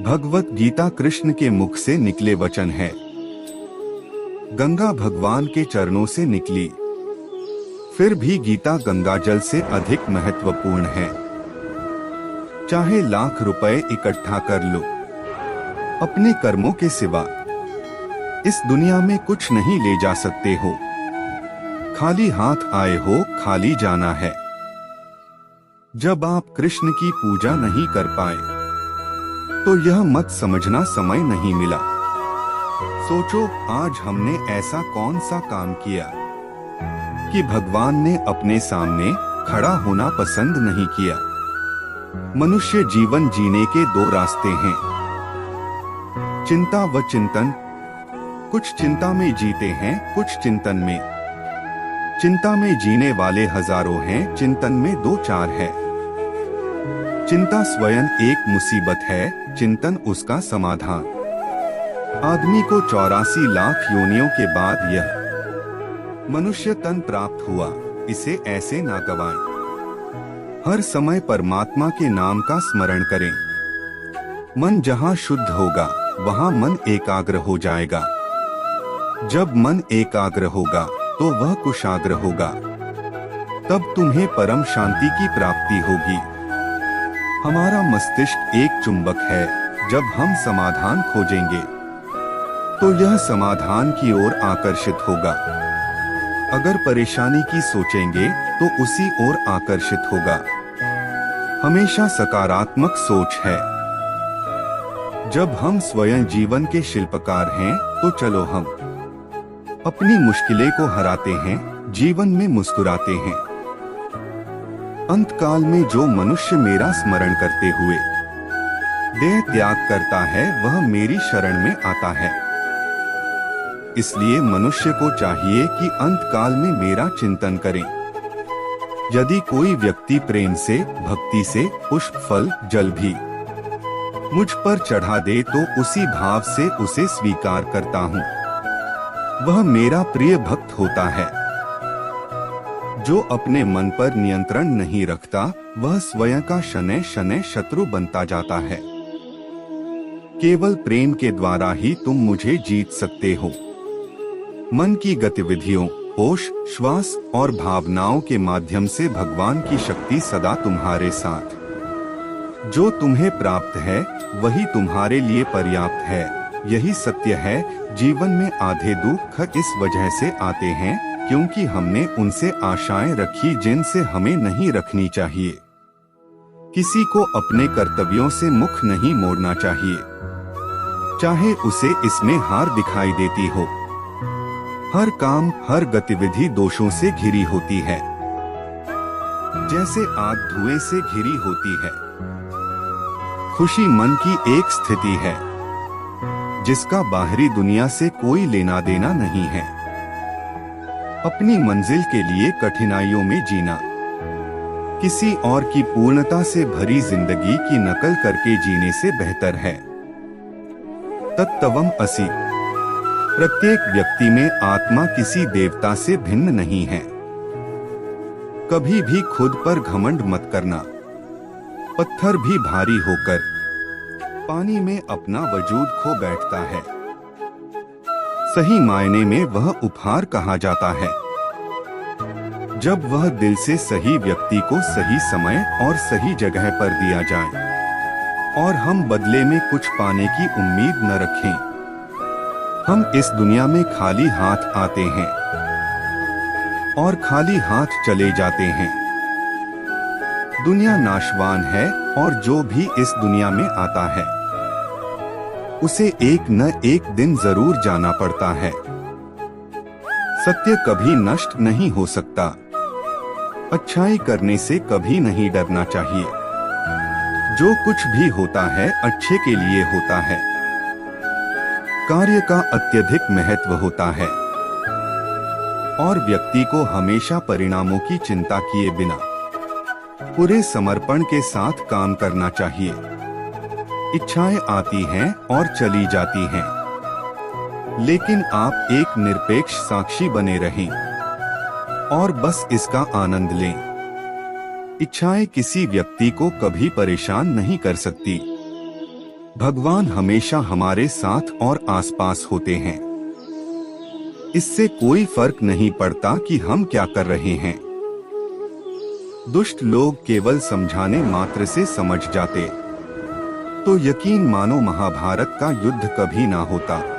भगवत गीता कृष्ण के मुख से निकले वचन है। गंगा भगवान के चरणों से निकली, फिर भी गीता गंगाजल से अधिक महत्वपूर्ण है। चाहे लाख रुपए इकट्ठा कर लो, अपने कर्मों के सिवा इस दुनिया में कुछ नहीं ले जा सकते हो। खाली हाथ आए हो, खाली जाना है। जब आप कृष्ण की पूजा नहीं कर पाए तो यह मत समझना समय नहीं मिला। सोचो, आज हमने ऐसा कौन सा काम किया कि भगवान ने अपने सामने खड़ा होना पसंद नहीं किया। मनुष्य जीवन जीने के दो रास्ते हैं, चिंता व चिंतन। कुछ चिंता में जीते हैं, कुछ चिंतन में। चिंता में जीने वाले हजारों हैं, चिंतन में दो चार है। चिंता स्वयं एक मुसीबत है, चिंतन उसका समाधान। आदमी को 84 लाख योनियों के बाद यह मनुष्य तन प्राप्त हुआ, इसे ऐसे ना गवाएं। हर समय परमात्मा के नाम का स्मरण करें। मन जहां शुद्ध होगा वहां मन एकाग्र हो जाएगा। जब मन एकाग्र होगा तो वह कुशाग्र होगा। तब तुम्हें परम शांति की प्राप्ति होगी। हमारा मस्तिष्क एक चुंबक है। जब हम समाधान खोजेंगे तो यह समाधान की ओर आकर्षित होगा। अगर परेशानी की सोचेंगे तो उसी ओर आकर्षित होगा। हमेशा सकारात्मक सोच है। जब हम स्वयं जीवन के शिल्पकार हैं तो चलो हम अपनी मुश्किलें को हराते हैं, जीवन में मुस्कुराते हैं। अंतकाल में जो मनुष्य मेरा स्मरण करते हुए देह त्याग करता है वह मेरी शरण में आता है। इसलिए मनुष्य को चाहिए कि अंतकाल में मेरा चिंतन करें। यदि कोई व्यक्ति प्रेम से, भक्ति से पुष्प, फल, जल भी मुझ पर चढ़ा दे तो उसी भाव से उसे स्वीकार करता हूँ। वह मेरा प्रिय भक्त होता है। जो अपने मन पर नियंत्रण नहीं रखता वह स्वयं का शनै शनै शत्रु बनता जाता है। केवल प्रेम के द्वारा ही तुम मुझे जीत सकते हो। मन की गतिविधियों, होश, श्वास और भावनाओं के माध्यम से भगवान की शक्ति सदा तुम्हारे साथ। जो तुम्हें प्राप्त है वही तुम्हारे लिए पर्याप्त है। यही सत्य है। जीवन में आधे दुख इस वजह से आते हैं क्योंकि हमने उनसे आशाएं रखी जिनसे हमें नहीं रखनी चाहिए। किसी को अपने कर्तव्यों से मुख नहीं मोड़ना चाहिए, चाहे उसे इसमें हार दिखाई देती हो। हर काम, हर गतिविधि दोषों से घिरी होती है, जैसे आग धुएं से घिरी होती है। खुशी मन की एक स्थिति है जिसका बाहरी दुनिया से कोई लेना देना नहीं है। अपनी मंजिल के लिए कठिनाइयों में जीना किसी और की पूर्णता से भरी जिंदगी की नकल करके जीने से बेहतर है। तत्त्वम् असि। प्रत्येक व्यक्ति में आत्मा किसी देवता से भिन्न नहीं है। कभी भी खुद पर घमंड मत करना। पत्थर भी भारी होकर पानी में अपना वजूद खो बैठता है। सही मायने में वह उपहार कहा जाता है जब वह दिल से सही व्यक्ति को सही समय और सही जगह पर दिया जाए और हम बदले में कुछ पाने की उम्मीद न रखें। हम इस दुनिया में खाली हाथ आते हैं और खाली हाथ चले जाते हैं। दुनिया नाशवान है और जो भी इस दुनिया में आता है उसे एक न एक दिन जरूर जाना पड़ता है। सत्य कभी नष्ट नहीं हो सकता। अच्छाई करने से कभी नहीं डरना चाहिए। जो कुछ भी होता है अच्छे के लिए होता है। कार्य का अत्यधिक महत्व होता है और व्यक्ति को हमेशा परिणामों की चिंता किए बिना पूरे समर्पण के साथ काम करना चाहिए। इच्छाएं आती हैं और चली जाती हैं, लेकिन आप एक निरपेक्ष साक्षी बने रहें और बस इसका आनंद लें। इच्छाएं किसी व्यक्ति को कभी परेशान नहीं कर सकती। भगवान हमेशा हमारे साथ और आसपास होते हैं। इससे कोई फर्क नहीं पड़ता कि हम क्या कर रहे हैं। दुष्ट लोग केवल समझाने मात्र से समझ जाते, तो यकीन मानो महाभारत का युद्ध कभी ना होता।